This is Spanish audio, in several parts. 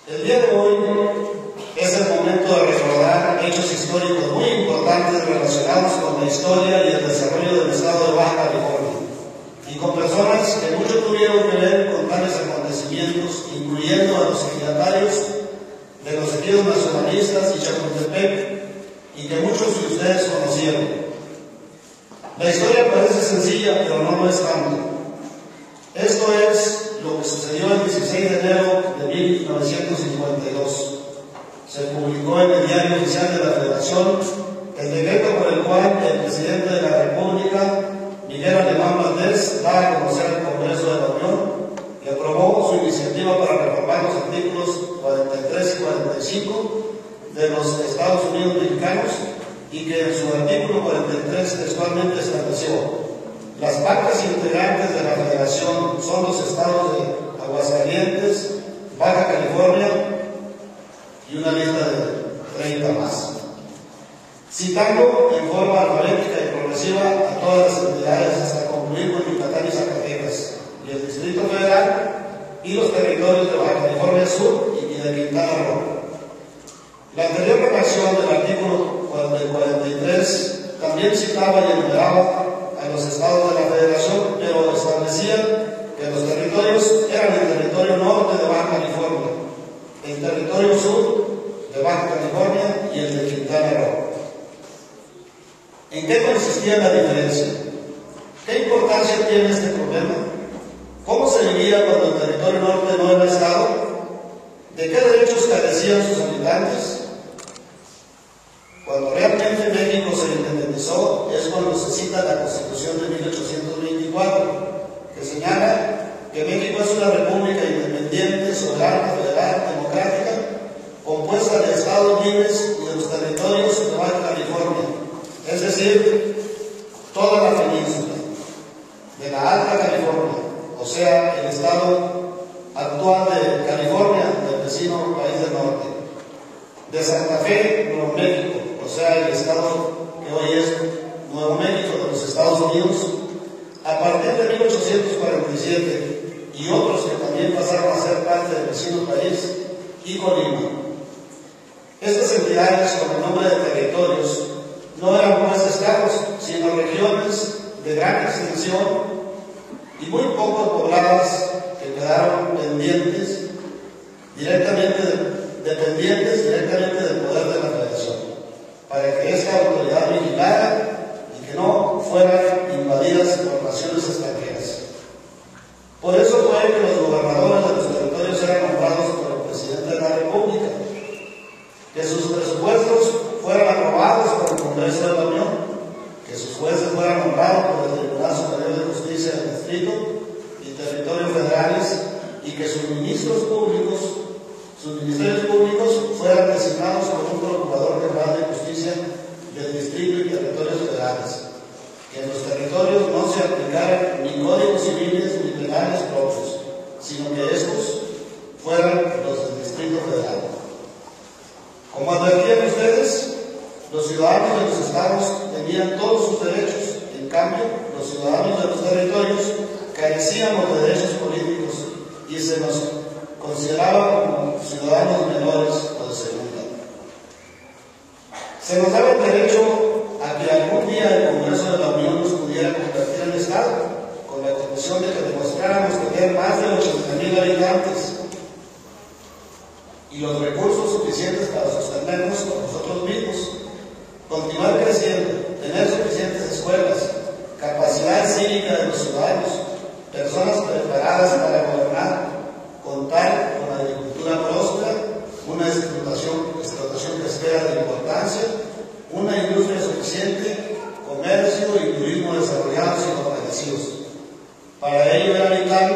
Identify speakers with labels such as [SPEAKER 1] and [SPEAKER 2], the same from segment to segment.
[SPEAKER 1] El día de hoy es el momento de recordar hechos históricos muy importantes relacionados con la historia y el desarrollo del estado de Baja California, y con personas que mucho tuvieron que ver con tales acontecimientos, incluyendo a los ejidatarios de los ejidos nacionalistas y Chapultepec, y que muchos de ustedes conocieron. La historia parece sencilla, pero no lo es tanto. Esto es lo que sucedió el 16 de enero de 1952. Se publicó en el Diario Oficial de la Federación el decreto por el cual el presidente de la República, Miguel Alemán Valdés, da a conocer al Congreso de la Unión que aprobó su iniciativa para reformar los artículos 43 y 45 de los Estados Unidos mexicanos, y que en su artículo 43 textualmente estableció: las partes integrantes de la Federación son los estados de Aguascalientes, Baja California y una lista de 30 más, citando en forma alfabética y progresiva a todas las entidades hasta concluir con Yucatán y Zacatecas, y el Distrito Federal, y los territorios de Baja California Sur y de Quintana Roo. La anterior redacción del artículo 43 también citaba y enumeraba a los estados de la Federación, pero establecía que los territorios eran el territorio norte de Baja California, el territorio sur de Baja California y el de Quintana Roo. ¿En qué consistía la diferencia? ¿Qué importancia tiene este problema? ¿Cómo se vivía cuando el territorio norte no era estado? ¿De qué derechos carecían sus habitantes? Cuando realmente México se independizó es cuando se cita la Constitución de 1824, que señala que México es una república independiente, soberana, federal, democrática, compuesta de estados libres y de los territorios de Baja California, es decir, toda la península, de la Alta California, o sea, el estado actual de California, del vecino país del norte, de Santa Fe, Nuevo México, o sea, el estado que hoy es Nuevo México de los Estados Unidos, a partir de 1847, y otros que también pasaron a ser parte del vecino país, y Colima. Estas entidades, con el nombre de territorios, no eran pues estados, sino regiones de gran extensión y muy poco pobladas, que quedaron dependientes directamente del poder de la Federación, para que esta autoridad vigilara y que no fueran invadidas por naciones extranjeras. Por eso fue que los gobernadores de los territorios eran nombrados por el presidente de la República, que sus presupuestos fueran aprobados por el Congreso de la Unión, que sus jueces fueran nombrados por el Tribunal Superior de Justicia del Distrito y Territorios Federales, y que sus ministerios públicos fueran designados por un procurador general de justicia del Distrito y Territorios Federales, que en los territorios no se aplicaran ni códigos civiles ni penales propios, sino que estos fueran los del Distrito Federal. Como advertían ustedes, los ciudadanos de los estados tenían todos sus derechos. En cambio, los ciudadanos de los territorios carecíamos de derechos políticos y se nos consideraba como ciudadanos menores o de segunda. Se nos daba el derecho a que algún día el Congreso de la Unión nos pudiera convertir en Estado, con la condición de que demostráramos tener más de 80,000 habitantes y los recursos suficientes para sostenernos por nosotros mismos, continuar creciendo, tener suficientes escuelas, capacidad cívica de los ciudadanos, personas preparadas para gobernar, contar con la agricultura próspera, una explotación pesquera de importancia, una industria suficiente, comercio y turismo desarrollados y fortalecidos. Para ello era vital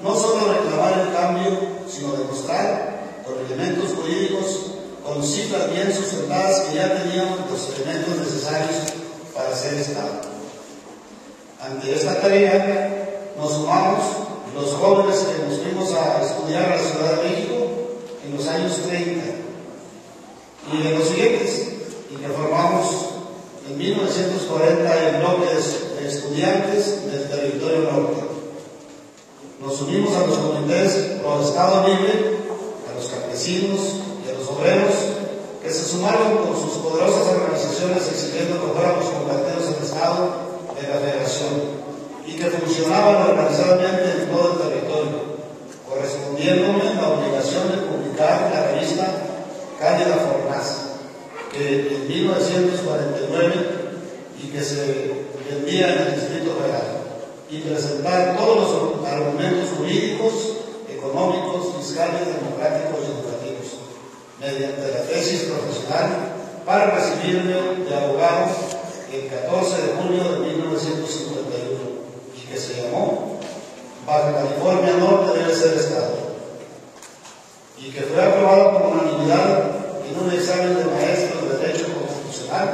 [SPEAKER 1] no solo reclamar el cambio, sino demostrar con elementos jurídicos, con cifras bien sustentadas, que ya teníamos los elementos necesarios para ser Estado. Ante esta tarea nos sumamos los jóvenes que nos fuimos a estudiar a la Ciudad de México en los años 30 y de los siguientes, y que formamos en 1940 el bloque de estudiantes del territorio norte. Nos unimos a los comités pro Estado Libre, a los campesinos campesinos y a los obreros que se sumaron con sus poderosas organizaciones exigiendo que fuéramos convertidos en Estado de la Federación y que funcionaban organizadamente en todo el territorio, correspondiéndome la obligación de publicar la revista Cándida Fornaz, que en 1949 y que se vendía en el Distrito Federal, y presentar todos los argumentos jurídicos, económicos, fiscales, democráticos y educativos, mediante la tesis profesional para recibirme de abogado el 14 de junio de 1951 y que se llamó Baja California Norte debe ser Estado, y que fue aprobado por unanimidad en un examen de maestros de Derecho Constitucional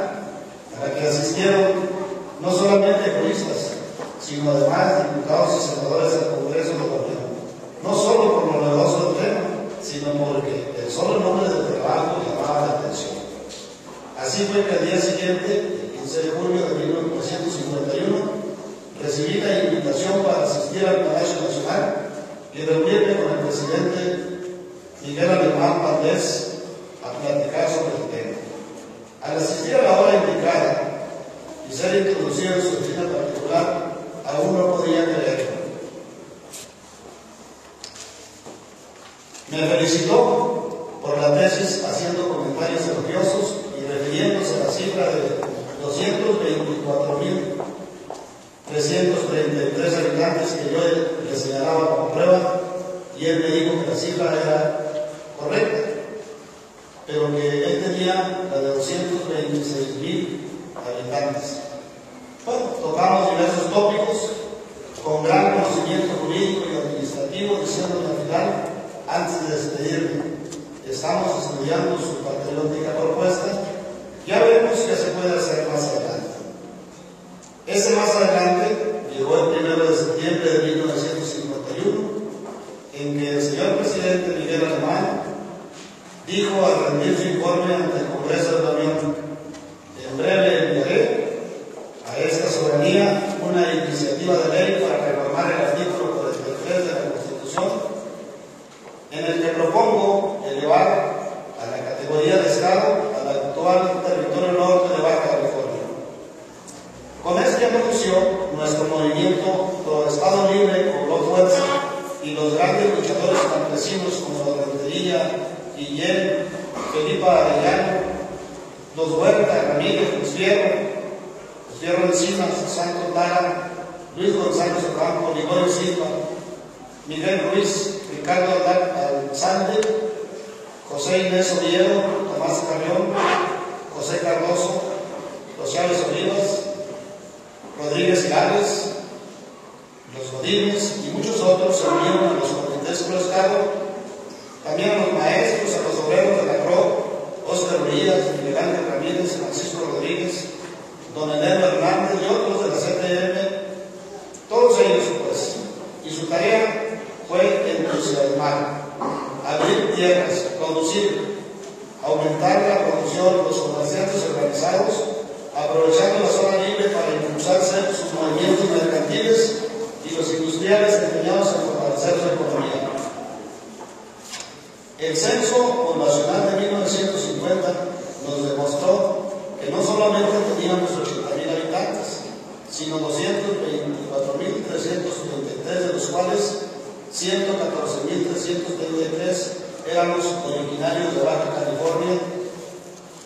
[SPEAKER 1] para que asistieron no solamente juristas, sino además diputados y senadores del Congreso de la Unión, no solo por lo novedoso del tema, sino porque el solo nombre del trabajo llamaba la atención. Así fue que al día siguiente, el 15 de junio de 1951, recibí la invitación para asistir al Palacio Nacional y reunirme con el presidente Miguel Alemán Valdés a platicar sobre el tema. Al asistir a la hora indicada y ser introducido en su oficina particular, aún no podía creerlo. Me felicitó por la tesis haciendo comentarios elogiosos y refiriéndose a la cifra de 224.333 habitantes que yo le señalaba como prueba, y él me dijo que la cifra era correcta, pero que él tenía la de 226.000 habitantes. Bueno, tocamos diversos tópicos con gran conocimiento jurídico y administrativo, diciéndome al final, antes de despedirme, estamos estudiando su patriótica propuesta, ya veremos qué se puede hacer más adelante. Ese más adelante llegó el 1 de septiembre de 1951, en que el señor presidente Miguel Alemán dijo al rendir su informe ante el Congreso de la Unión: en breve enviaré a esta soberanía una iniciativa de ley para reformar el artículo 43 de la Constitución, en el que propongo elevar a la categoría de Estado al actual territorio norte de Baja California. Con este anuncio, nuestro movimiento Pro Estado Libre cobró fuerza y los grandes luchadores campesinos como la Rentería, Guillén, Felipa Arellano, Los Huerta, Ramírez, Los Fierro Encinas, Santos Lara, Luis González Ocampo, Ligorio Silva, Miguel Ruiz, Ricardo Alzande, José Inés Oviedo, Tomás Carrión, José Cardoso, Los Chávez Olivas, Rodríguez Gales, los Godines y muchos otros se unieron a los comités pro Estado, también a los maestros, a los obreros de la CRO, Óscar Urias, Miguel Ángel Ramírez, Francisco Rodríguez, don Enero Hernández y otros de la CTM, todos ellos pues, y su tarea fue entusiasmar, abrir tierras, producir, aumentar la producción, los comerciantes organizados, aprovechando la zona libre para impulsarse sus movimientos mercantiles y los industriales empeñados en fortalecer su economía. El censo poblacional de 1950 nos demostró que no solamente teníamos 80.000 habitantes, sino 224.333, de los cuales 114.333 éramos originarios de Baja California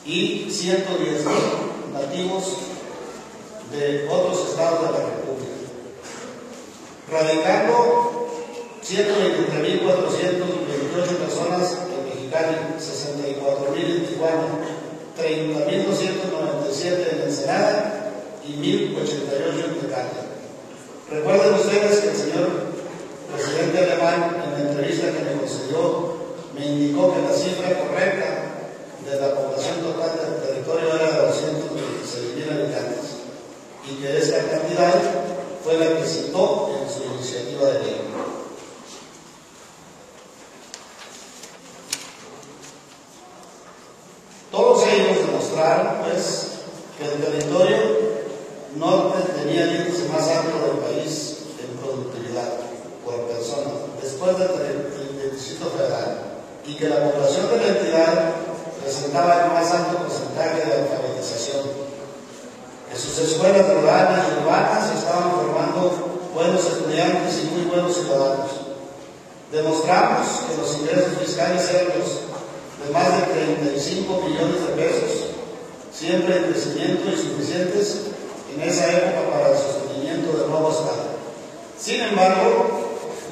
[SPEAKER 1] y 110.000 nativos de otros estados de la República, radicando 123.428 personas en Mexicali, 64.000 en Tijuana, 30.297 en Ensenada y 1.088 en Tecate. Recuerden ustedes que el señor presidente alemán, en la entrevista que me concedió, me indicó que la cifra correcta de la población total del territorio era de 226.000 habitantes y que esta cantidad fue la que citó en su iniciativa de ley. Todos ellos demostraron, pues, que el territorio norte tenía el índice más alto del país en productividad por persona, después del Distrito Federal, y que la población de la entidad presentaba el más alto porcentaje de alfabetización, que sus escuelas rurales y urbanas estaban formando buenos estudiantes y muy buenos ciudadanos. Demostramos que los ingresos fiscales eran de más de 35 millones de pesos, siempre en crecimiento y suficientes en esa época para el sostenimiento del nuevo Estado. Sin embargo,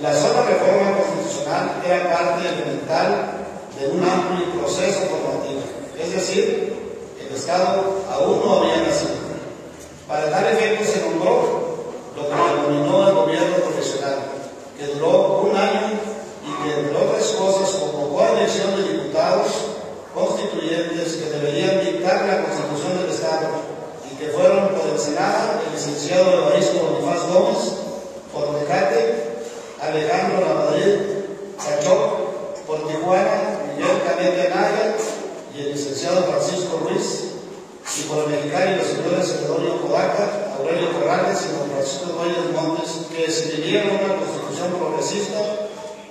[SPEAKER 1] la sola reforma constitucional era parte elemental de un amplio proceso formativo, es decir, el Estado aún no había nacido. Para tal efecto se nombró lo que denominó el gobierno profesional, que duró un año y que, entre otras cosas, convocó a elección de diputados constituyentes que deberían dictar la Constitución del Estado y que fueron por el Senado el licenciado Evaristo Bonifaz Gómez, por Tecate, Alejandro Lamadrid Cachoc, por Tijuana, Miguel Canete Anaya y el licenciado Francisco Ruiz, y por el Mexicano y los señores Celedonio Podaca, Aurelio Corrales y don Francisco Dueñas Montes, que escribieron una constitución progresista,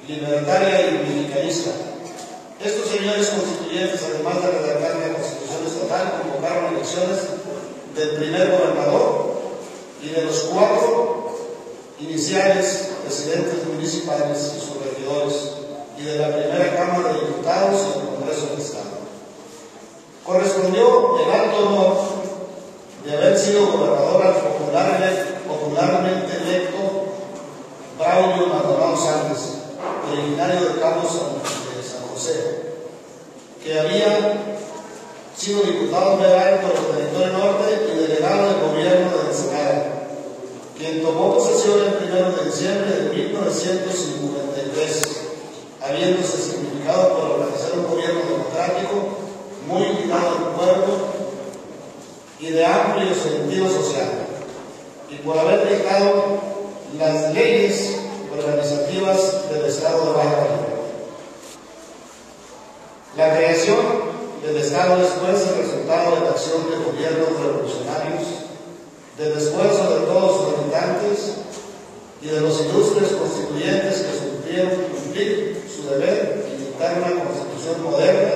[SPEAKER 1] libertaria y mexicanista. Estos señores constituyentes, además de redactar la Constitución estatal, convocaron elecciones del primer gobernador y de los 4 iniciales presidentes municipales y sus regidores, y de la primera Cámara de Diputados y del Congreso del Estado. Correspondió el alto honor de haber sido gobernador al popularmente electo Braulio Maldonado Sánchez, originario de Cabo de San José, que había sido diputado federal por el territorio norte y delegado del gobierno de Ensenada, quien tomó posesión el 1 de diciembre de 1953, habiéndose significado por organizar un gobierno democrático muy ligado al pueblo y de amplio sentido social, y por haber dictado las leyes organizativas del Estado de Baja California. La creación del Estado es pues el resultado de la acción de gobiernos revolucionarios, del esfuerzo de todos sus habitantes y de los ilustres constituyentes que supieron cumplir su deber y dictar una constitución moderna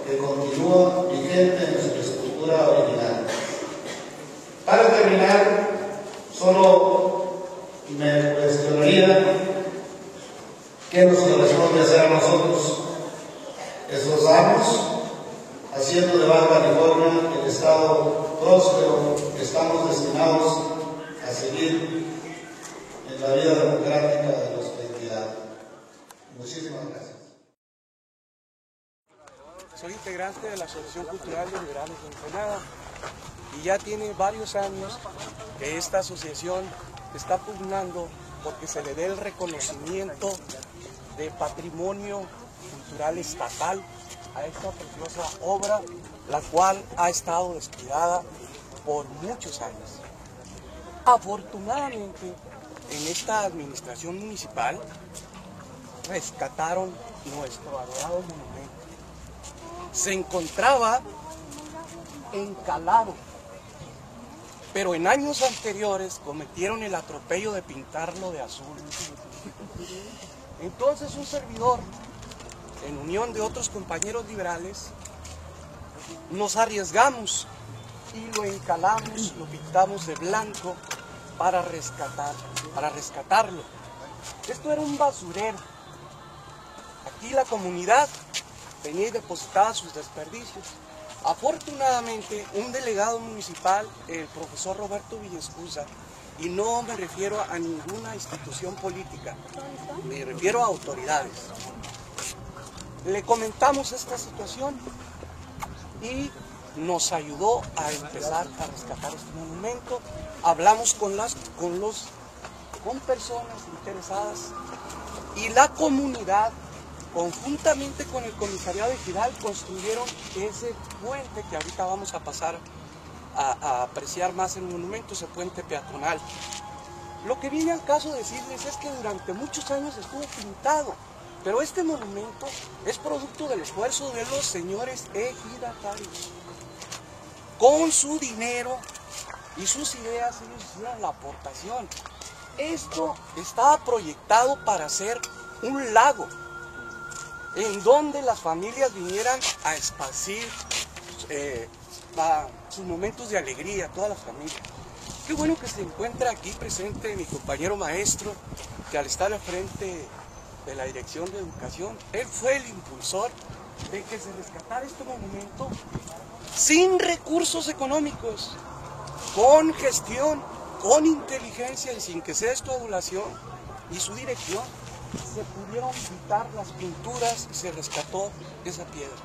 [SPEAKER 1] que continúa vigente en su estructura original. Para terminar, solo me cuestionaría qué nos corresponde hacer a nosotros. Esforzarnos, haciendo de Baja California el estado próspero que estamos destinados a seguir en la vida democrática de nuestra entidad. Muchísimas gracias.
[SPEAKER 2] Soy integrante de la Asociación Cultural de Liberales de Ensenada y ya tiene varios años que esta asociación está pugnando porque se le dé el reconocimiento de patrimonio cultural estatal a esta preciosa obra, la cual ha estado descuidada por muchos años. Afortunadamente, en esta administración municipal rescataron nuestro adorado monumento. Se encontraba encalado, pero en años anteriores cometieron el atropello de pintarlo de azul. Entonces un servidor, en unión de otros compañeros liberales, nos arriesgamos y lo encalamos, lo pintamos de blanco para rescatarlo. Esto era un basurero. Aquí la comunidad tenía y depositaba sus desperdicios. Afortunadamente, un delegado municipal, el profesor Roberto Villescusa, y no me refiero a ninguna institución política, me refiero a autoridades, le comentamos esta situación y nos ayudó a empezar a rescatar este monumento. Hablamos con personas interesadas y la comunidad, conjuntamente con el comisariado de Ejidal, construyeron ese puente que ahorita vamos a pasar a apreciar más el monumento, ese puente peatonal. Lo que viene al caso decirles es que durante muchos años estuvo pintado, pero este monumento es producto del esfuerzo de los señores ejidatarios. Con su dinero y sus ideas ellos hicieron la aportación. Esto estaba proyectado para ser un lago. en donde las familias vinieran a esparcir sus momentos de alegría, todas las familias. Qué bueno que se encuentra aquí presente mi compañero maestro, que al estar al frente de la Dirección de Educación, él fue el impulsor de que se rescatara este monumento sin recursos económicos, con gestión, con inteligencia y sin que sea esto adulación y su dirección, se pudieron quitar las pinturas y se rescató esa piedra.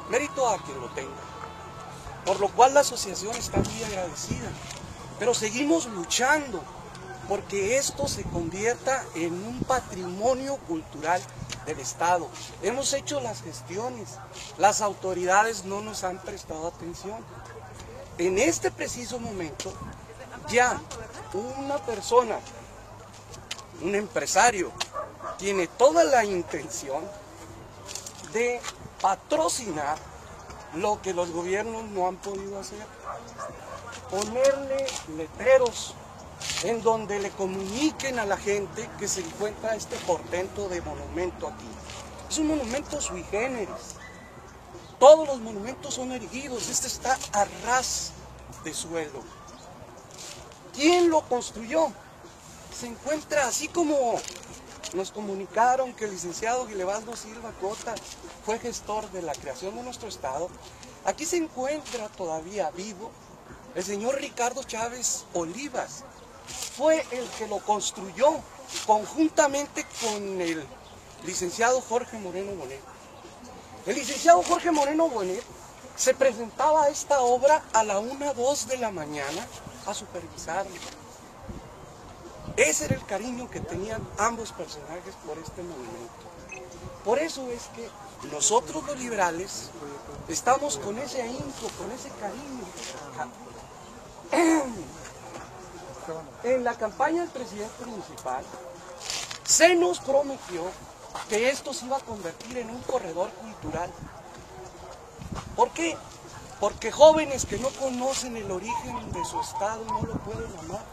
[SPEAKER 2] Mérito a quien lo tenga, por lo cual la asociación está muy agradecida, pero seguimos luchando porque esto se convierta en un patrimonio cultural del Estado. Hemos hecho las gestiones, las autoridades no nos han prestado atención. En este preciso momento, ya una persona, un empresario, tiene toda la intención de patrocinar lo que los gobiernos no han podido hacer. Ponerle letreros en donde le comuniquen a la gente que se encuentra este portento de monumento aquí. Es un monumento sui generis. Todos los monumentos son erigidos, este está a ras de suelo. ¿Quién lo construyó? Se encuentra así como nos comunicaron que el licenciado Guilebaldo Silva Cota fue gestor de la creación de nuestro estado. Aquí se encuentra todavía vivo el señor Ricardo Chávez Olivas. Fue el que lo construyó conjuntamente con el licenciado Jorge Moreno Bonet. El licenciado Jorge Moreno Bonet se presentaba a esta obra a la 1, 2 de la mañana a supervisarlo. Ese era el cariño que tenían ambos personajes por este movimiento. Por eso es que nosotros los liberales estamos con ese ahínco, con ese cariño. En la campaña del presidente municipal se nos prometió que esto se iba a convertir en un corredor cultural. ¿Por qué? Porque jóvenes que no conocen el origen de su estado no lo pueden amar.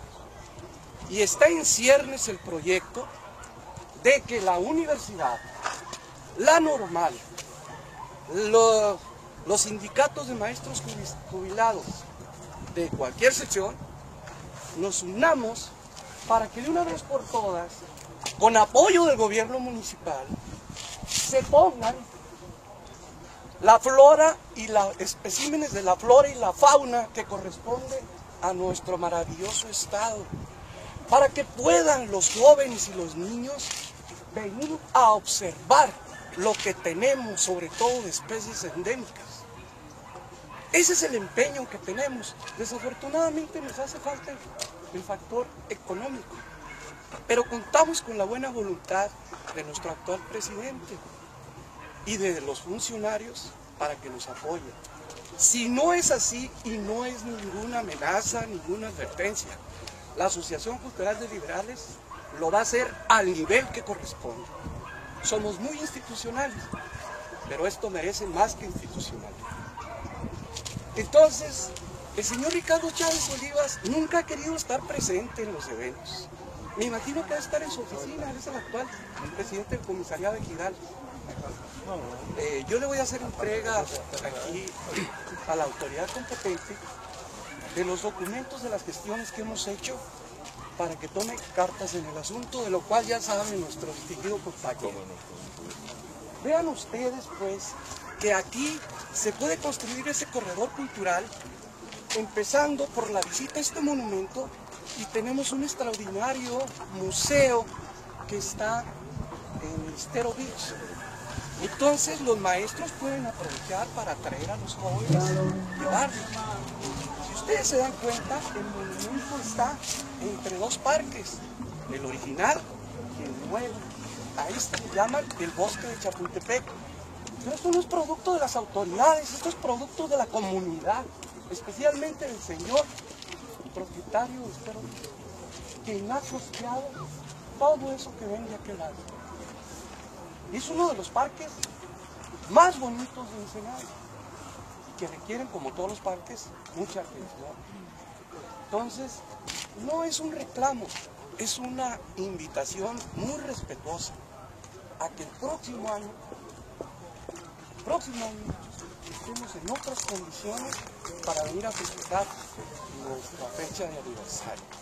[SPEAKER 2] Y está en ciernes el proyecto de que la universidad, la normal, los sindicatos de maestros jubilados de cualquier sección, nos unamos para que de una vez por todas, con apoyo del gobierno municipal, se pongan la flora y los especímenes de la flora y la fauna que corresponde a nuestro maravilloso estado, para que puedan los jóvenes y los niños venir a observar lo que tenemos, sobre todo de especies endémicas. Ese es el empeño que tenemos. Desafortunadamente nos hace falta el factor económico, pero contamos con la buena voluntad de nuestro actual presidente y de los funcionarios para que nos apoyen. Si no es así, y no es ninguna amenaza, ninguna advertencia, la Asociación Cultural de Liberales lo va a hacer al nivel que corresponde. Somos muy institucionales, pero esto merece más que institucional. Entonces, el señor Ricardo Chávez Olivas nunca ha querido estar presente en los eventos. Me imagino que debe estar en su oficina, él es el actual presidente del comisariado de Ejidal. Yo le voy a hacer entrega aquí a la autoridad competente de los documentos de las gestiones que hemos hecho para que tome cartas en el asunto, de lo cual ya sabe nuestro distinguido compañero. Vean ustedes, pues, que aquí se puede construir ese corredor cultural, empezando por la visita a este monumento, y tenemos un extraordinario museo que está en Estero Beach. Entonces los maestros pueden aprovechar para traer a los jóvenes y llevarlos. Si ustedes se dan cuenta, el monumento está entre dos parques, el original y el nuevo. Ahí se llaman el Bosque de Chapultepec. Pero esto no es producto de las autoridades, esto es producto de la comunidad, especialmente del señor propietario de Estero Beach, quien ha costeado todo eso que ven de aquel lado. Es uno de los parques más bonitos de Ensenada, que requieren, como todos los parques, mucha atención. Entonces, no es un reclamo, es una invitación muy respetuosa a que el próximo año estemos en otras condiciones para venir a festejar nuestra fecha de aniversario.